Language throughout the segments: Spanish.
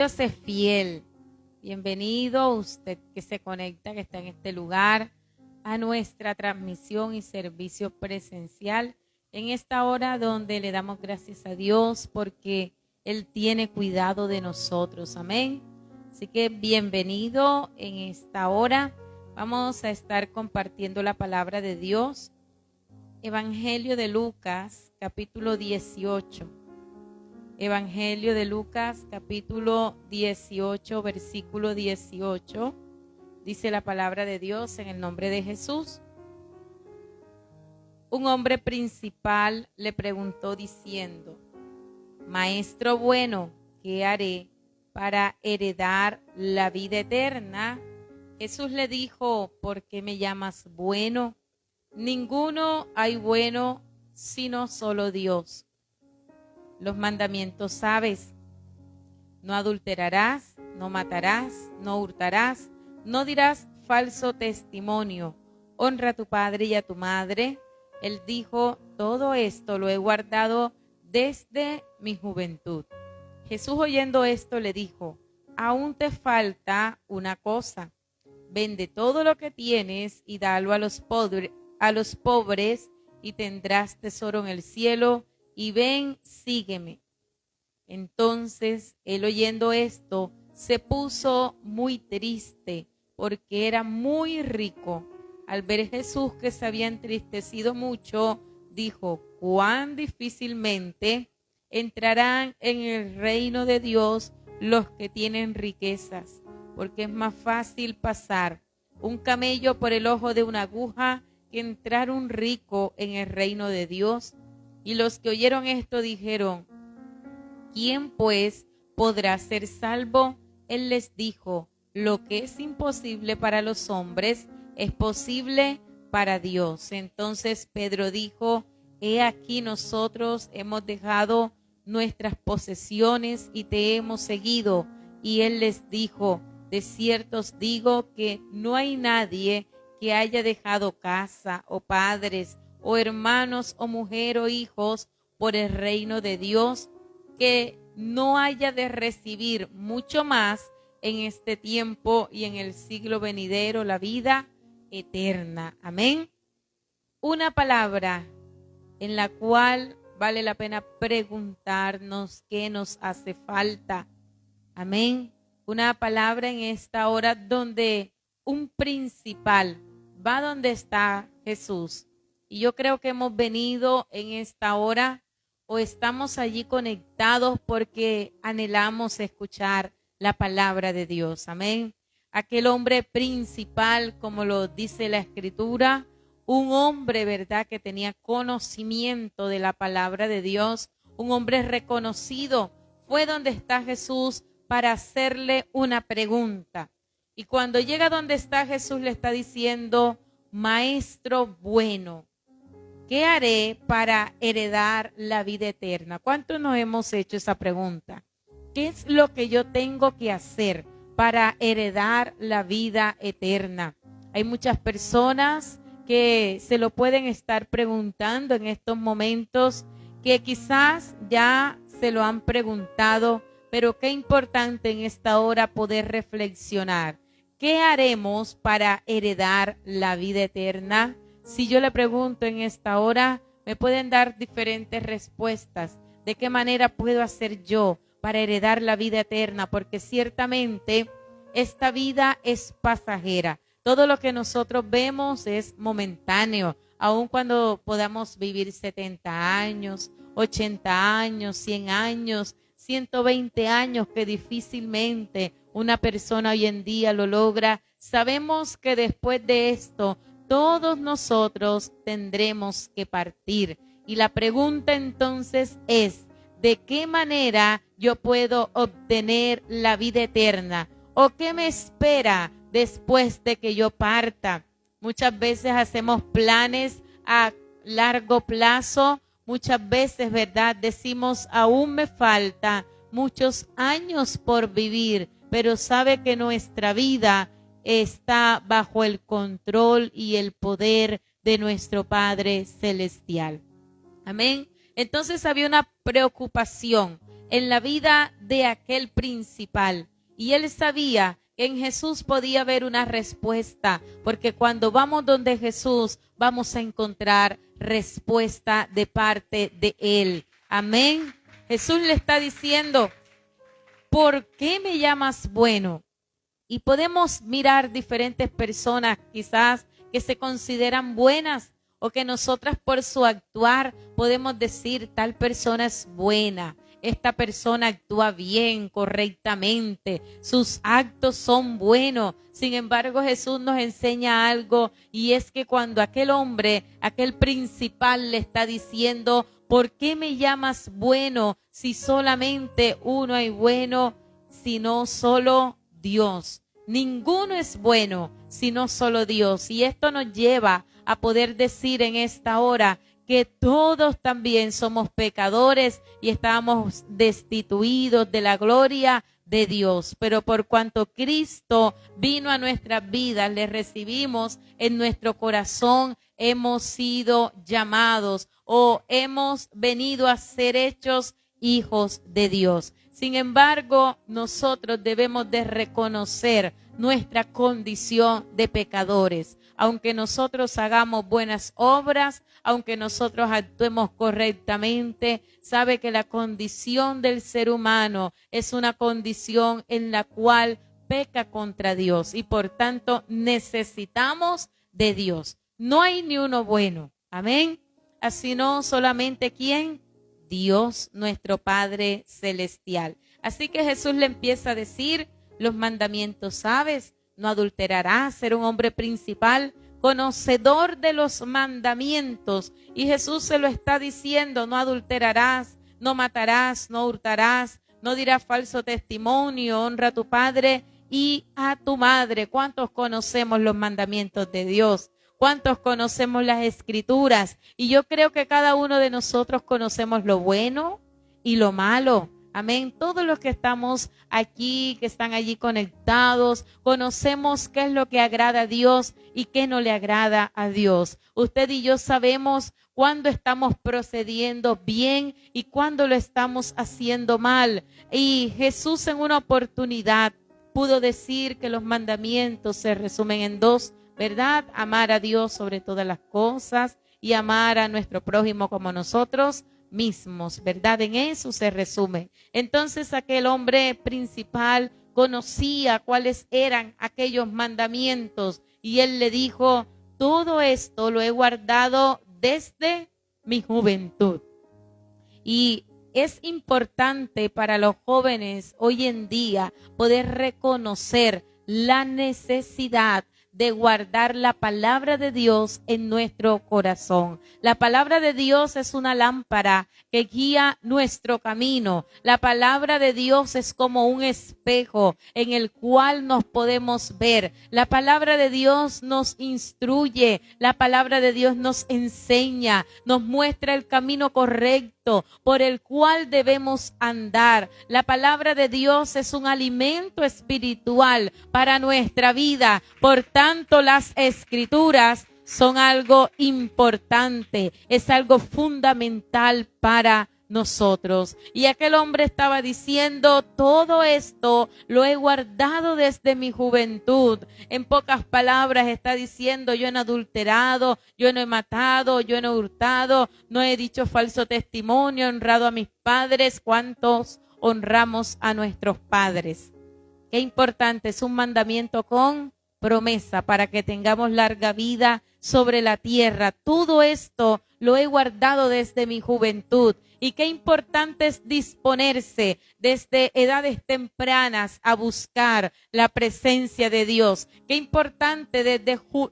Dios es fiel. Bienvenido usted que se conecta, que está en este lugar, a nuestra transmisión y servicio presencial en esta hora donde le damos gracias a Dios porque Él tiene cuidado de nosotros. Amén. Así que bienvenido en esta hora. Vamos a estar compartiendo la palabra de Dios. Evangelio de Lucas, capítulo 18. Evangelio de Lucas, capítulo 18, versículo 18. Dice la palabra de Dios en el nombre de Jesús. Un hombre principal le preguntó diciendo: Maestro bueno, ¿qué haré para heredar la vida eterna? Jesús le dijo: ¿por qué me llamas bueno? Ninguno hay bueno sino solo Dios. Los mandamientos sabes: no adulterarás, no matarás, no hurtarás, no dirás falso testimonio, honra a tu padre y a tu madre. Él dijo: todo esto lo he guardado desde mi juventud. Jesús, oyendo esto, le dijo: aún te falta una cosa. Vende todo lo que tienes y dalo a los pobres y tendrás tesoro en el cielo. Y ven, sígueme. Entonces él, oyendo esto, se puso muy triste porque era muy rico. Al ver a Jesús que se había entristecido mucho, dijo: cuán difícilmente entrarán en el reino de Dios los que tienen riquezas, porque es más fácil pasar un camello por el ojo de una aguja que entrar un rico en el reino de Dios. Y los que oyeron esto dijeron: ¿quién pues podrá ser salvo? Él les dijo: lo que es imposible para los hombres es posible para Dios. Entonces Pedro dijo: he aquí, nosotros hemos dejado nuestras posesiones y te hemos seguido. Y él les dijo: de cierto os digo que no hay nadie que haya dejado casa o padres o hermanos o mujer o hijos por el reino de Dios, que no haya de recibir mucho más en este tiempo y en el siglo venidero la vida eterna. Amén. Una palabra en la cual vale la pena preguntarnos qué nos hace falta. Amén. Una palabra en esta hora donde un principal va donde está Jesús. Y yo creo que hemos venido en esta hora o estamos allí conectados porque anhelamos escuchar la palabra de Dios. Amén. Aquel hombre principal, como lo dice la Escritura, un hombre, ¿verdad?, que tenía conocimiento de la palabra de Dios, un hombre reconocido, fue donde está Jesús para hacerle una pregunta. Y cuando llega donde está Jesús, le está diciendo: Maestro bueno, ¿qué haré para heredar la vida eterna? ¿Cuántos nos hemos hecho esa pregunta? ¿Qué es lo que yo tengo que hacer para heredar la vida eterna? Hay muchas personas que se lo pueden estar preguntando en estos momentos, que quizás ya se lo han preguntado, pero qué importante en esta hora poder reflexionar. ¿Qué haremos para heredar la vida eterna? Si yo le pregunto en esta hora, me pueden dar diferentes respuestas. ¿De qué manera puedo hacer yo para heredar la vida eterna? Porque ciertamente esta vida es pasajera. Todo lo que nosotros vemos es momentáneo. Aun cuando podamos vivir 70 años, 80 años, 100 años, 120 años, que difícilmente una persona hoy en día lo logra. Sabemos que después de esto todos nosotros tendremos que partir. Y la pregunta entonces es: ¿de qué manera yo puedo obtener la vida eterna? ¿O qué me espera después de que yo parta? Muchas veces hacemos planes a largo plazo. Muchas veces, ¿verdad?, decimos: aún me falta muchos años por vivir, pero sabe que nuestra vida está bajo el control y el poder de nuestro Padre Celestial. Amén. Entonces había una preocupación en la vida de aquel principal. Y él sabía que en Jesús podía haber una respuesta, porque cuando vamos donde Jesús, vamos a encontrar respuesta de parte de él. Amén. Jesús le está diciendo, ¿por qué me llamas bueno? Y podemos mirar diferentes personas quizás que se consideran buenas o que nosotras por su actuar podemos decir tal persona es buena. Esta persona actúa bien, correctamente, sus actos son buenos. Sin embargo, Jesús nos enseña algo y es que cuando aquel hombre, aquel principal le está diciendo, ¿por qué me llamas bueno si solamente uno es bueno, sino solo Dios? Ninguno es bueno, sino solo Dios. Y esto nos lleva a poder decir en esta hora que todos también somos pecadores y estamos destituidos de la gloria de Dios. Pero por cuanto Cristo vino a nuestras vidas, le recibimos en nuestro corazón, hemos sido llamados o hemos venido a ser hechos hijos de Dios. Sin embargo, nosotros debemos de reconocer nuestra condición de pecadores. Aunque nosotros hagamos buenas obras, aunque nosotros actuemos correctamente, sabe que la condición del ser humano es una condición en la cual peca contra Dios y por tanto necesitamos de Dios. No hay ni uno bueno. Amén. Así no solamente ¿quién? Dios, nuestro Padre Celestial. Así que Jesús le empieza a decir los mandamientos, ¿sabes? No adulterarás, ser un hombre principal, conocedor de los mandamientos. Y Jesús se lo está diciendo, no adulterarás, no matarás, no hurtarás, no dirás falso testimonio, honra a tu padre y a tu madre. ¿Cuántos conocemos los mandamientos de Dios? ¿Cuántos conocemos las escrituras? Y yo creo que cada uno de nosotros conocemos lo bueno y lo malo. Amén. Todos los que estamos aquí, que están allí conectados, conocemos qué es lo que agrada a Dios y qué no le agrada a Dios. Usted y yo sabemos cuándo estamos procediendo bien y cuándo lo estamos haciendo mal. Y Jesús en una oportunidad pudo decir que los mandamientos se resumen en dos, ¿verdad? Amar a Dios sobre todas las cosas y amar a nuestro prójimo como nosotros mismos, ¿verdad? En eso se resume. Entonces aquel hombre principal conocía cuáles eran aquellos mandamientos y él le dijo, todo esto lo he guardado desde mi juventud. Y es importante para los jóvenes hoy en día poder reconocer la necesidad de guardar la palabra de Dios en nuestro corazón. La palabra de Dios es una lámpara que guía nuestro camino. La palabra de Dios es como un espejo en el cual nos podemos ver. La palabra de Dios nos instruye. La palabra de Dios nos enseña, nos muestra el camino correcto por el cual debemos andar. La palabra de Dios es un alimento espiritual para nuestra vida. Por tanto, las escrituras son algo importante, es algo fundamental para nosotros. Y aquel hombre estaba diciendo, todo esto lo he guardado desde mi juventud. En pocas palabras está diciendo, yo no he adulterado, yo no he matado, yo no he hurtado, no he dicho falso testimonio, he honrado a mis padres. ¿Cuántos honramos a nuestros padres? Qué importante, es un mandamiento con promesa para que tengamos larga vida sobre la tierra. Todo esto lo he guardado desde mi juventud. Y qué importante es disponerse desde edades tempranas a buscar la presencia de Dios. Qué importante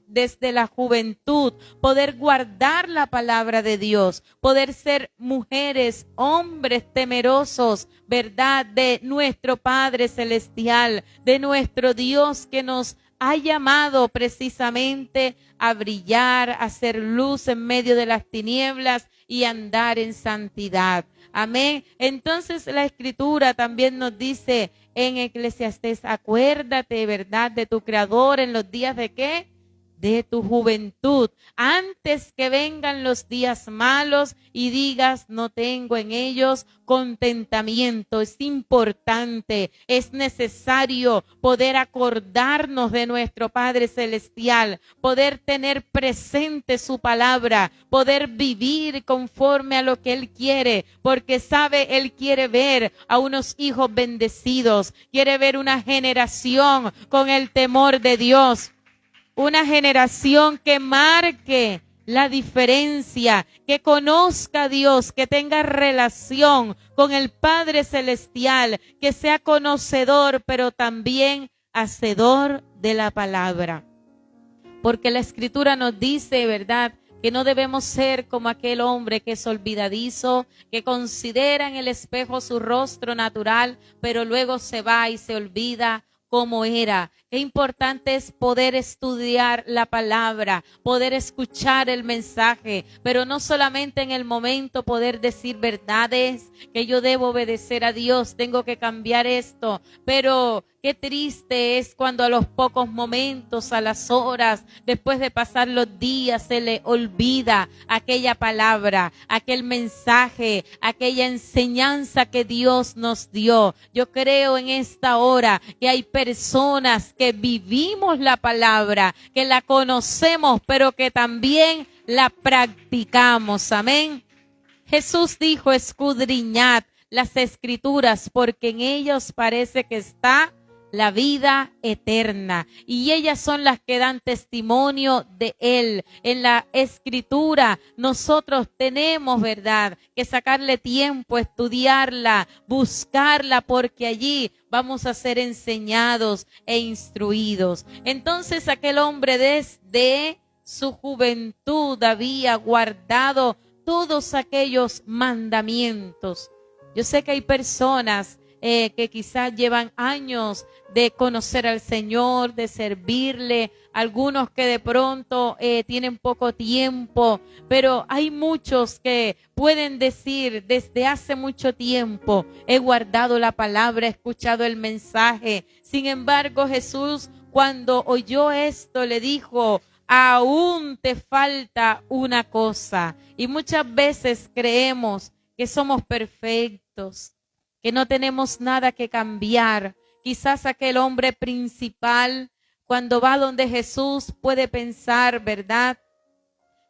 desde la juventud poder guardar la palabra de Dios, poder ser mujeres, hombres temerosos, ¿verdad? De nuestro Padre Celestial, de nuestro Dios que nos ha llamado precisamente a brillar, a hacer luz en medio de las tinieblas y andar en santidad. Amén. Entonces la Escritura también nos dice en Eclesiastés, acuérdate, ¿verdad?, de tu Creador en los días de ¿qué? de tu juventud, antes que vengan los días malos y digas, no tengo en ellos contentamiento. Es importante, es necesario poder acordarnos de nuestro Padre Celestial, poder tener presente su palabra, poder vivir conforme a lo que Él quiere, porque sabe, Él quiere ver a unos hijos bendecidos, quiere ver una generación con el temor de Dios. Una generación que marque la diferencia, que conozca a Dios, que tenga relación con el Padre Celestial, que sea conocedor, pero también hacedor de la palabra. Porque la Escritura nos dice, ¿verdad?, que no debemos ser como aquel hombre que es olvidadizo, que considera en el espejo su rostro natural, pero luego se va y se olvida cómo era. Qué importante es poder estudiar la palabra, poder escuchar el mensaje, pero no solamente en el momento poder decir verdades, que yo debo obedecer a Dios, tengo que cambiar esto, pero qué triste es cuando a los pocos momentos, a las horas, después de pasar los días, se le olvida aquella palabra, aquel mensaje, aquella enseñanza que Dios nos dio. Yo creo en esta hora que hay personas que vivimos la palabra, que la conocemos, pero que también la practicamos. Amén. Jesús dijo, escudriñad las Escrituras, porque en ellos parece que está la vida eterna, y ellas son las que dan testimonio de Él. En la Escritura nosotros tenemos, ¿verdad?, que sacarle tiempo, estudiarla, buscarla, porque allí vamos a ser enseñados e instruidos. Entonces aquel hombre desde su juventud había guardado todos aquellos mandamientos. Yo sé que hay personas que quizás llevan años de conocer al Señor, de servirle, algunos que de pronto tienen poco tiempo, pero hay muchos que pueden decir, desde hace mucho tiempo he guardado la palabra, he escuchado el mensaje. Sin embargo, Jesús, cuando oyó esto, le dijo, aún te falta una cosa. Y muchas veces creemos que somos perfectos, que no tenemos nada que cambiar. Quizás aquel hombre principal, cuando va donde Jesús, puede pensar, ¿verdad?,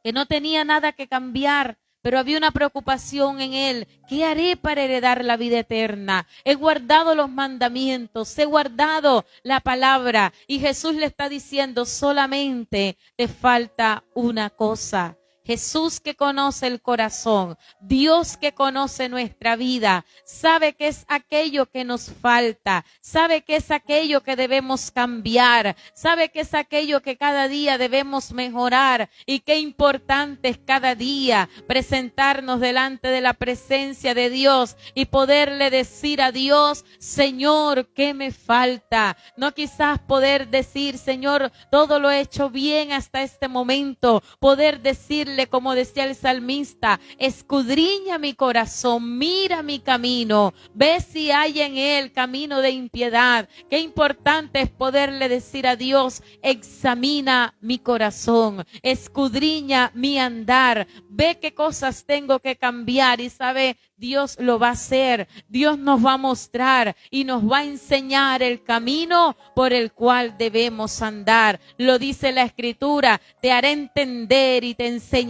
que no tenía nada que cambiar, pero había una preocupación en él. ¿Qué haré para heredar la vida eterna? He guardado los mandamientos, he guardado la palabra. Y Jesús le está diciendo, solamente te falta una cosa. Jesús, que conoce el corazón, Dios que conoce nuestra vida, sabe qué es aquello que nos falta, sabe qué es aquello que debemos cambiar, sabe qué es aquello que cada día debemos mejorar, y qué importante es cada día presentarnos delante de la presencia de Dios y poderle decir a Dios, Señor, ¿qué me falta? No quizás poder decir, Señor, todo lo he hecho bien hasta este momento, poder decirle, como decía el salmista, escudriña mi corazón, mira mi camino, ve si hay en él camino de impiedad. Qué importante es poderle decir a Dios, examina mi corazón, escudriña mi andar, ve qué cosas tengo que cambiar. Y sabe, Dios lo va a hacer, Dios nos va a mostrar y nos va a enseñar el camino por el cual debemos andar. Lo dice la Escritura, te haré entender y te enseñaré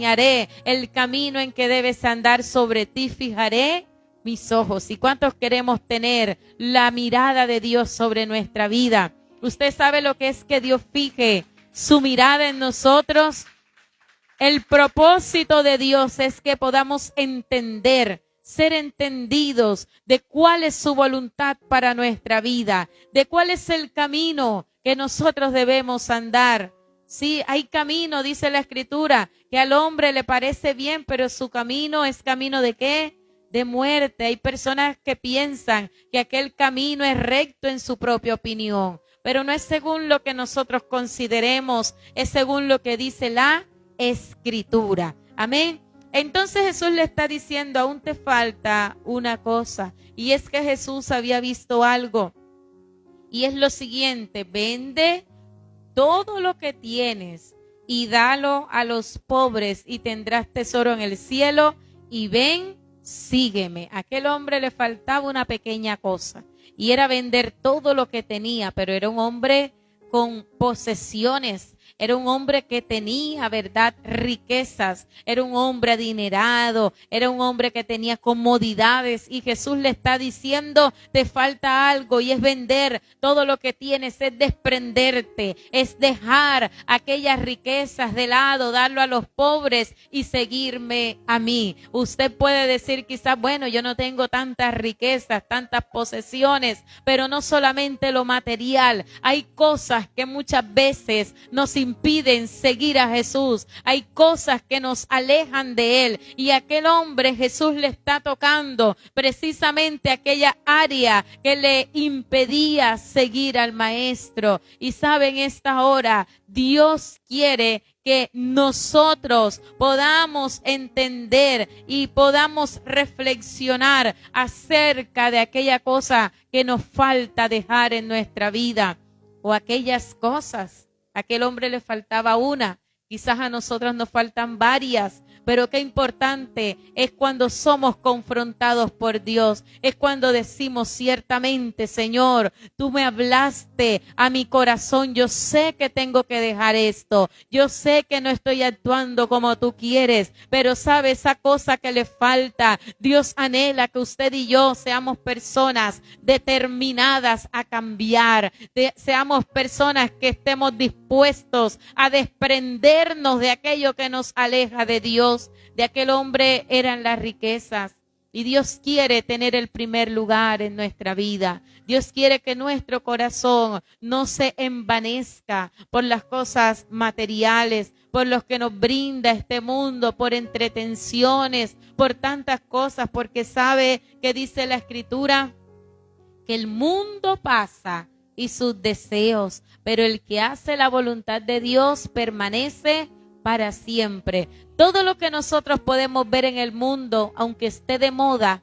el camino en que debes andar, sobre ti fijaré mis ojos. ¿Y cuántos queremos tener la mirada de Dios sobre nuestra vida? ¿Usted sabe lo que es que Dios fije su mirada en nosotros? El propósito de Dios es que podamos entender, ser entendidos de cuál es su voluntad para nuestra vida, de cuál es el camino que nosotros debemos andar. Sí, hay camino, dice la Escritura, que al hombre le parece bien, pero su camino es camino ¿de qué? De muerte. Hay personas que piensan que aquel camino es recto en su propia opinión, pero no es según lo que nosotros consideremos, es según lo que dice la Escritura. Amén. Entonces Jesús le está diciendo, aún te falta una cosa, y es que Jesús había visto algo, y es lo siguiente: vende todo lo que tienes y dalo a los pobres y tendrás tesoro en el cielo y ven, sígueme. A aquel hombre le faltaba una pequeña cosa y era vender todo lo que tenía, pero era un hombre con posesiones. Era un hombre que tenía, ¿verdad?, riquezas. Era un hombre adinerado. Era un hombre que tenía comodidades. Y Jesús le está diciendo, te falta algo y es vender todo lo que tienes, es desprenderte, es dejar aquellas riquezas de lado, darlo a los pobres y seguirme a mí. Usted puede decir quizás, bueno, yo no tengo tantas riquezas, tantas posesiones, pero no solamente lo material. Hay cosas que muchas veces nos impiden seguir a Jesús. Hay cosas que nos alejan de Él. Y aquel hombre, Jesús le está tocando precisamente aquella área que le impedía seguir al Maestro. Y saben, esta hora Dios quiere que nosotros podamos entender y podamos reflexionar acerca de aquella cosa que nos falta dejar en nuestra vida o aquellas cosas. A aquel hombre le faltaba una, quizás a nosotros nos faltan varias, pero qué importante es cuando somos confrontados por Dios, es cuando decimos ciertamente, Señor, tú me hablaste a mi corazón, yo sé que tengo que dejar esto, yo sé que no estoy actuando como tú quieres, pero sabe esa cosa que le falta. Dios anhela que usted y yo seamos personas determinadas a cambiar, seamos personas que estemos dispuestos a desprendernos de aquello que nos aleja de Dios. De aquel hombre eran las riquezas. Y Dios quiere tener el primer lugar en nuestra vida. Dios quiere que nuestro corazón no se envanezca por las cosas materiales, por los que nos brinda este mundo, por entretenciones, por tantas cosas, porque sabe que dice la Escritura que el mundo pasa y sus deseos, pero el que hace la voluntad de Dios permanece para siempre. Todo lo que nosotros podemos ver en el mundo, aunque esté de moda,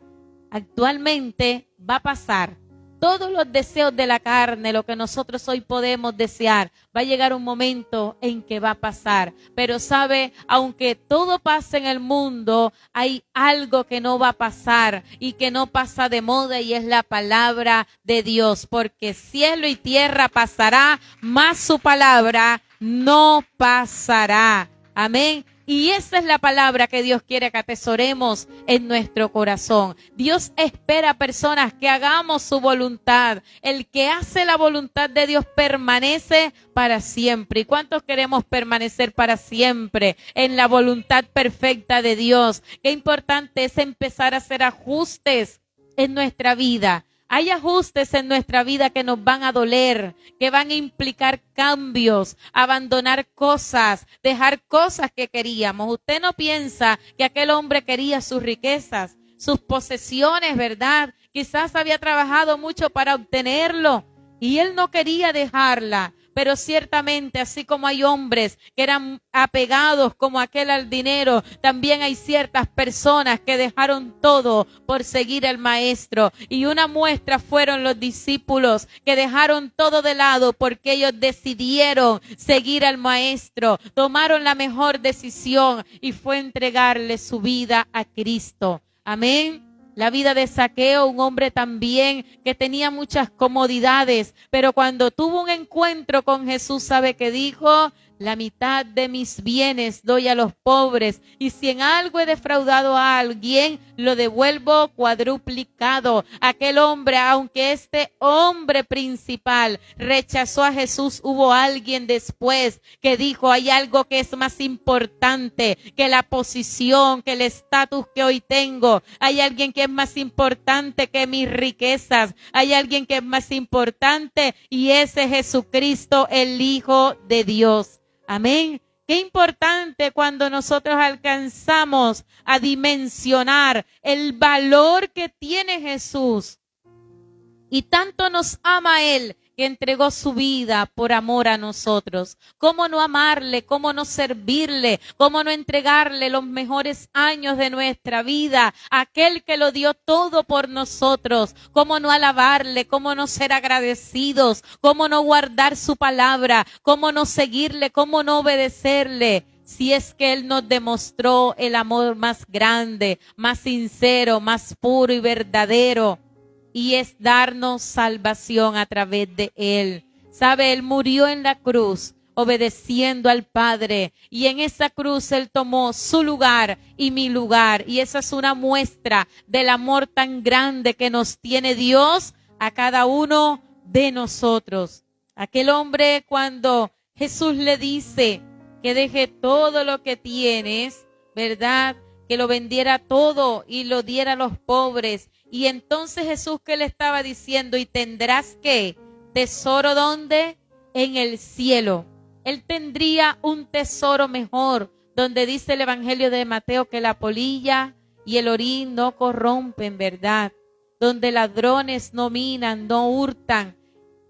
actualmente va a pasar. Todos los deseos de la carne, lo que nosotros hoy podemos desear, va a llegar un momento en que va a pasar. Pero sabe, aunque todo pase en el mundo, hay algo que no va a pasar y que no pasa de moda y es la palabra de Dios. Porque cielo y tierra pasará, mas su palabra no pasará. Amén. Y esa es la palabra que Dios quiere que atesoremos en nuestro corazón. Dios espera personas que hagamos su voluntad. El que hace la voluntad de Dios permanece para siempre. ¿Y cuántos queremos permanecer para siempre en la voluntad perfecta de Dios? Qué importante es empezar a hacer ajustes en nuestra vida. Hay ajustes en nuestra vida que nos van a doler, que van a implicar cambios, abandonar cosas, dejar cosas que queríamos. Usted no piensa que aquel hombre quería sus riquezas, sus posesiones, ¿verdad? Quizás había trabajado mucho para obtenerlo y él no quería dejarla. Pero ciertamente, así como hay hombres que eran apegados como aquel al dinero, también hay ciertas personas que dejaron todo por seguir al Maestro. Y una muestra fueron los discípulos que dejaron todo de lado porque ellos decidieron seguir al Maestro. Tomaron la mejor decisión y fue entregarle su vida a Cristo. Amén. La vida de Zaqueo, un hombre también que tenía muchas comodidades, pero cuando tuvo un encuentro con Jesús, ¿sabe qué dijo? La mitad de mis bienes doy a los pobres, y si en algo he defraudado a alguien, lo devuelvo cuadruplicado. Aquel hombre, aunque este hombre principal rechazó a Jesús, hubo alguien después que dijo, hay algo que es más importante que la posición, que el estatus que hoy tengo. Hay alguien que es más importante que mis riquezas. Hay alguien que es más importante y ese es Jesucristo, el Hijo de Dios. Amén. Qué importante cuando nosotros alcanzamos a dimensionar el valor que tiene Jesús. Y tanto nos ama Él que entregó su vida por amor a nosotros. ¿Cómo no amarle? ¿Cómo no servirle? ¿Cómo no entregarle los mejores años de nuestra vida? Aquel que lo dio todo por nosotros. ¿Cómo no alabarle? ¿Cómo no ser agradecidos? ¿Cómo no guardar su palabra? ¿Cómo no seguirle? ¿Cómo no obedecerle? Si es que Él nos demostró el amor más grande, más sincero, más puro y verdadero. Y es darnos salvación a través de Él. ¿Sabe? Él murió en la cruz obedeciendo al Padre. Y en esa cruz Él tomó su lugar y mi lugar. Y esa es una muestra del amor tan grande que nos tiene Dios a cada uno de nosotros. Aquel hombre, cuando Jesús le dice que deje todo lo que tienes, ¿verdad? Que lo vendiera todo y lo diera a los pobres. Y entonces Jesús, ¿qué le estaba diciendo? Y tendrás ¿qué? Tesoro, ¿dónde? En el cielo. Él tendría un tesoro mejor, donde dice el Evangelio de Mateo que la polilla y el orín no corrompen, ¿verdad? Donde ladrones no minan, no hurtan.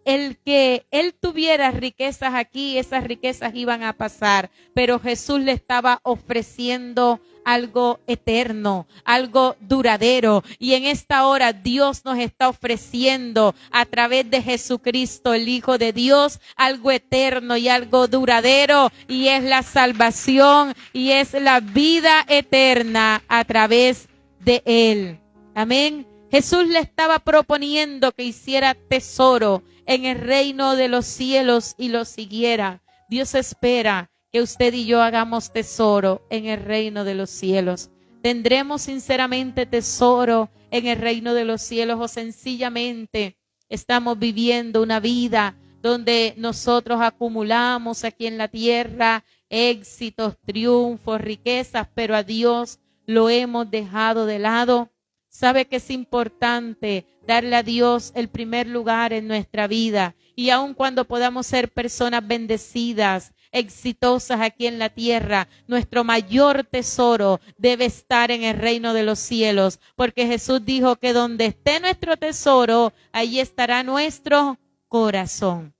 El que él tuviera riquezas aquí, esas riquezas iban a pasar, pero Jesús le estaba ofreciendo algo eterno, algo duradero. Y en esta hora Dios nos está ofreciendo a través de Jesucristo, el Hijo de Dios, algo eterno y algo duradero, y es la salvación y es la vida eterna a través de Él. Amén. Jesús le estaba proponiendo que hiciera tesoro en el reino de los cielos y lo siguiera. Dios espera que usted y yo hagamos tesoro en el reino de los cielos. ¿Tendremos sinceramente tesoro en el reino de los cielos o sencillamente estamos viviendo una vida donde nosotros acumulamos aquí en la tierra éxitos, triunfos, riquezas, pero a Dios lo hemos dejado de lado? Sabe que es importante darle a Dios el primer lugar en nuestra vida, y aun cuando podamos ser personas bendecidas, exitosas aquí en la tierra, nuestro mayor tesoro debe estar en el reino de los cielos, porque Jesús dijo que donde esté nuestro tesoro, ahí estará nuestro corazón.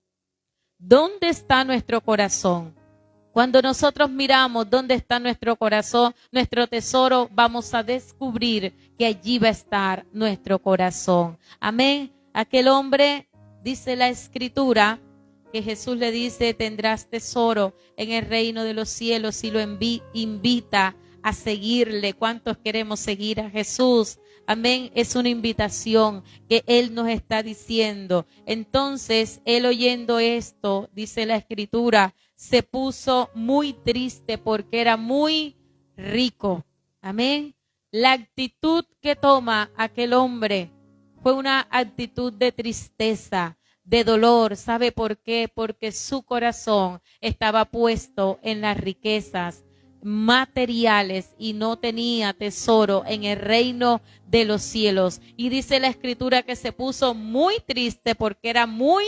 ¿Dónde está nuestro corazón? Cuando nosotros miramos dónde está nuestro corazón, nuestro tesoro, vamos a descubrir que allí va a estar nuestro corazón. Amén. Aquel hombre, dice la Escritura, que Jesús le dice, tendrás tesoro en el reino de los cielos, y lo invita a seguirle. ¿Cuántos queremos seguir a Jesús? Amén. Es una invitación que Él nos está diciendo. Entonces, Él oyendo esto, dice la Escritura, se puso muy triste porque era muy rico. Amén. La actitud que toma aquel hombre fue una actitud de tristeza, de dolor. ¿Sabe por qué? Porque su corazón estaba puesto en las riquezas materiales y no tenía tesoro en el reino de los cielos. Y dice la Escritura que se puso muy triste porque era muy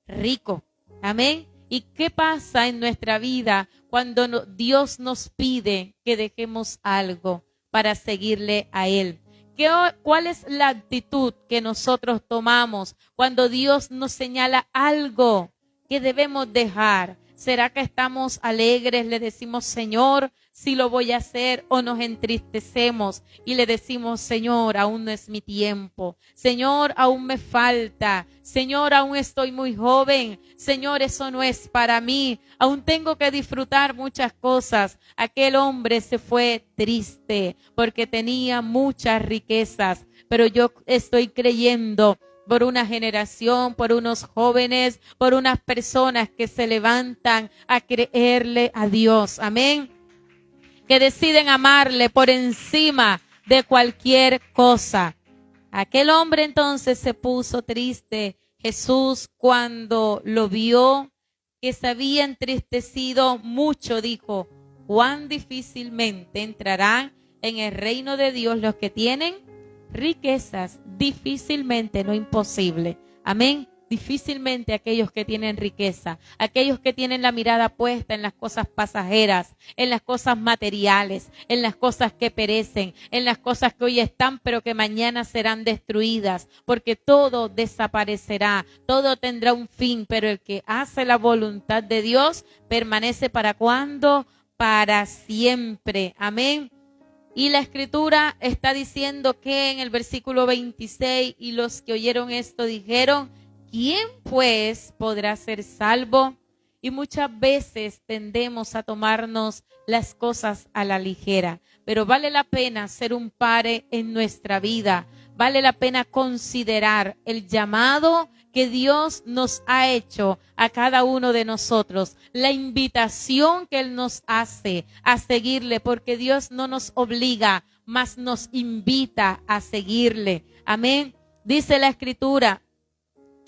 rico. Amén. ¿Y qué pasa en nuestra vida cuando Dios nos pide que dejemos algo para seguirle a Él? ¿Cuál es la actitud que nosotros tomamos cuando Dios nos señala algo que debemos dejar? ¿Será que estamos alegres? Le decimos, Señor, si lo voy a hacer, o nos entristecemos y le decimos, Señor, aún no es mi tiempo. Señor, aún me falta. Señor, aún estoy muy joven. Señor, eso no es para mí. Aún tengo que disfrutar muchas cosas. Aquel hombre se fue triste porque tenía muchas riquezas, pero yo estoy creyendo por una generación, por unos jóvenes, por unas personas que se levantan a creerle a Dios. Amén. Que deciden amarle por encima de cualquier cosa. Aquel hombre entonces se puso triste. Jesús, cuando lo vio que se había entristecido mucho, dijo, cuán difícilmente entrarán en el reino de Dios los que tienen riquezas. Difícilmente, no imposible. Amén. difícilmente aquellos que tienen riqueza, aquellos que tienen la mirada puesta en las cosas pasajeras, en las cosas materiales, en las cosas que perecen, en las cosas que hoy están pero que mañana serán destruidas, porque todo desaparecerá, todo tendrá un fin, pero el que hace la voluntad de Dios permanece ¿para cuándo? Para siempre. Amén. Y la Escritura está diciendo que en el versículo 26, y los que oyeron esto dijeron, ¿quién pues podrá ser salvo? Y muchas veces tendemos a tomarnos las cosas a la ligera, pero vale la pena ser un pare en nuestra vida, vale la pena considerar el llamado que Dios nos ha hecho a cada uno de nosotros, la invitación que Él nos hace a seguirle, porque Dios no nos obliga, mas nos invita a seguirle. Amén. Dice la Escritura,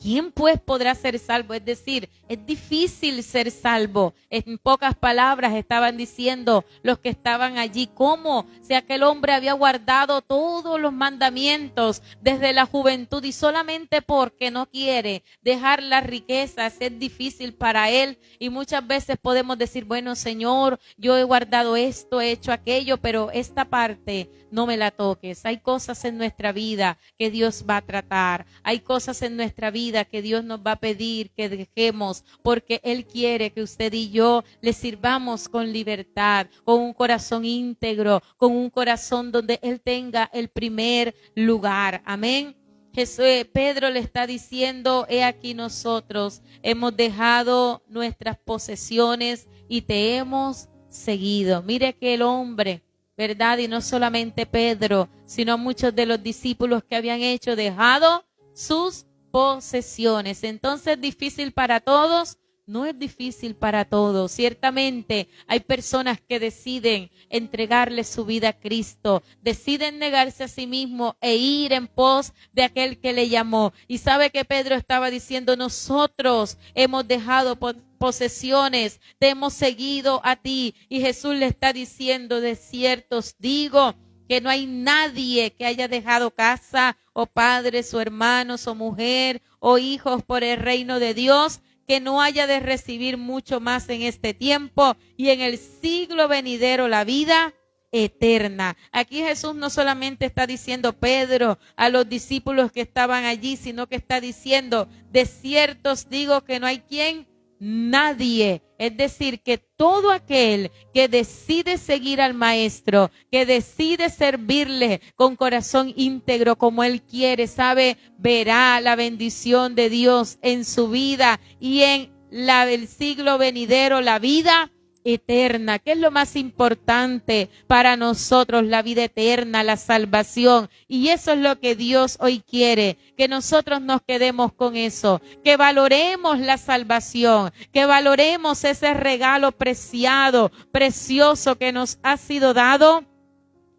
¿quién pues podrá ser salvo? Es decir, es difícil ser salvo. En pocas palabras estaban diciendo los que estaban allí, ¿cómo? Si aquel hombre había guardado todos los mandamientos desde la juventud y solamente porque no quiere dejar las riquezas es difícil para él. Y muchas veces podemos decir, bueno, Señor, yo he guardado esto, he hecho aquello, pero esta parte no me la toques. Hay cosas en nuestra vida que Dios va a tratar. Hay cosas en nuestra vida que Dios nos va a pedir que dejemos, porque Él quiere que usted y yo le sirvamos con libertad, con un corazón íntegro, con un corazón donde Él tenga el primer lugar. Amén. Pedro le está diciendo, he aquí nosotros hemos dejado nuestras posesiones y te hemos seguido. Mire que el hombre, ¿verdad? Y no solamente Pedro, sino muchos de los discípulos que habían dejado sus posesiones. Entonces, ¿difícil para todos? No es difícil para todos. Ciertamente hay personas que deciden entregarle su vida a Cristo, deciden negarse a sí mismo e ir en pos de aquel que le llamó. Y sabe que Pedro estaba diciendo, nosotros hemos dejado posesiones, te hemos seguido a ti. Y Jesús le está diciendo, de cierto os digo que no hay nadie que haya dejado casa o padres o hermanos o mujer o hijos por el reino de Dios, que no haya de recibir mucho más en este tiempo y en el siglo venidero la vida eterna. Aquí Jesús no solamente está diciendo Pedro a los discípulos que estaban allí, sino que está diciendo, de cierto os digo que no hay quien, nadie. Es decir, que todo aquel que decide seguir al Maestro, que decide servirle con corazón íntegro como Él quiere, sabe, verá la bendición de Dios en su vida y en la del siglo venidero, la vida eterna. ¿Qué es lo más importante para nosotros? La vida eterna, la salvación. Y eso es lo que Dios hoy quiere, que nosotros nos quedemos con eso, que valoremos la salvación, que valoremos ese regalo preciado, precioso que nos ha sido dado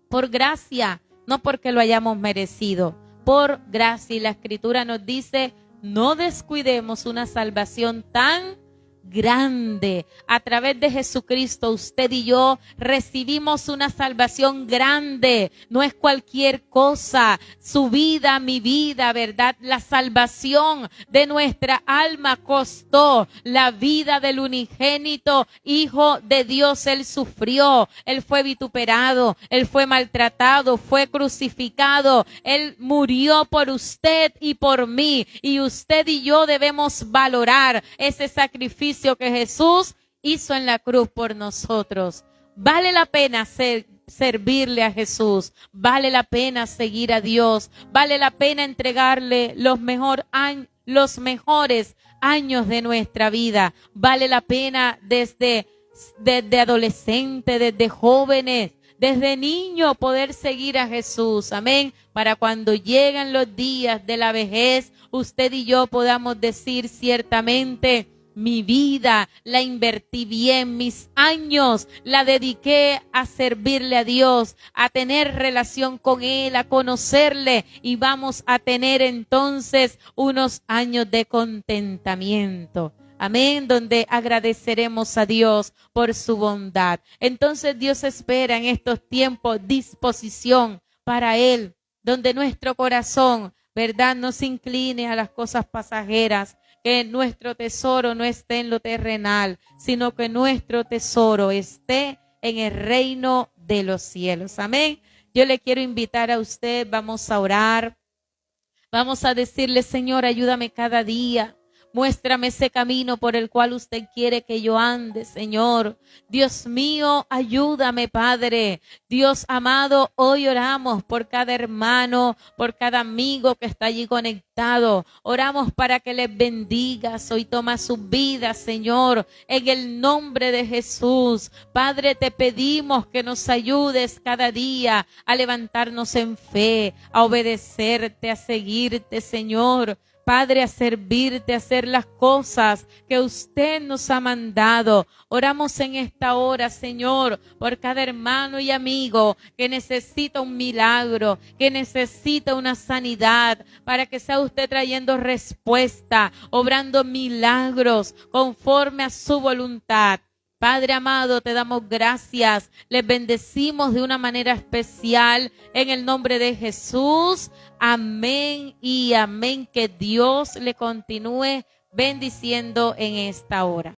por gracia, no porque lo hayamos merecido, por gracia. Y la Escritura nos dice, no descuidemos una salvación tan grande. A través de Jesucristo, usted y yo recibimos una salvación grande. No es cualquier cosa. Su vida, mi vida, ¿verdad? La salvación de nuestra alma costó la vida del unigénito Hijo de Dios. Él sufrió, Él fue vituperado, Él fue maltratado, fue crucificado. Él murió por usted y por mí. Y usted y yo debemos valorar ese sacrificio que Jesús hizo en la cruz por nosotros. Vale la pena servirle a Jesús, vale la pena seguir a Dios, vale la pena entregarle los mejores años de nuestra vida, vale la pena desde adolescente, desde jóvenes, desde niño poder seguir a Jesús, amén, para cuando lleguen los días de la vejez, usted y yo podamos decir ciertamente, mi vida la invertí bien, mis años la dediqué a servirle a Dios, a tener relación con Él, a conocerle, y vamos a tener entonces unos años de contentamiento. Amén, donde agradeceremos a Dios por su bondad. Entonces Dios espera en estos tiempos disposición para Él, donde nuestro corazón ¿verdad? No se incline a las cosas pasajeras, que nuestro tesoro no esté en lo terrenal, sino que nuestro tesoro esté en el reino de los cielos. Amén. Yo le quiero invitar a usted, vamos a orar, vamos a decirle, Señor, ayúdame cada día. Muéstrame ese camino por el cual usted quiere que yo ande, Señor. Dios mío, ayúdame, Padre. Dios amado, hoy oramos por cada hermano, por cada amigo que está allí conectado. Oramos para que les bendigas. Hoy toma su vida, Señor, en el nombre de Jesús. Padre, te pedimos que nos ayudes cada día a levantarnos en fe, a obedecerte, a seguirte, Señor. Padre, a servirte, a hacer las cosas que usted nos ha mandado. Oramos en esta hora, Señor, por cada hermano y amigo que necesita un milagro, que necesita una sanidad, para que sea usted trayendo respuesta, obrando milagros conforme a su voluntad. Padre amado, te damos gracias, les bendecimos de una manera especial en el nombre de Jesús. Amén y amén. Que Dios le continúe bendiciendo en esta hora.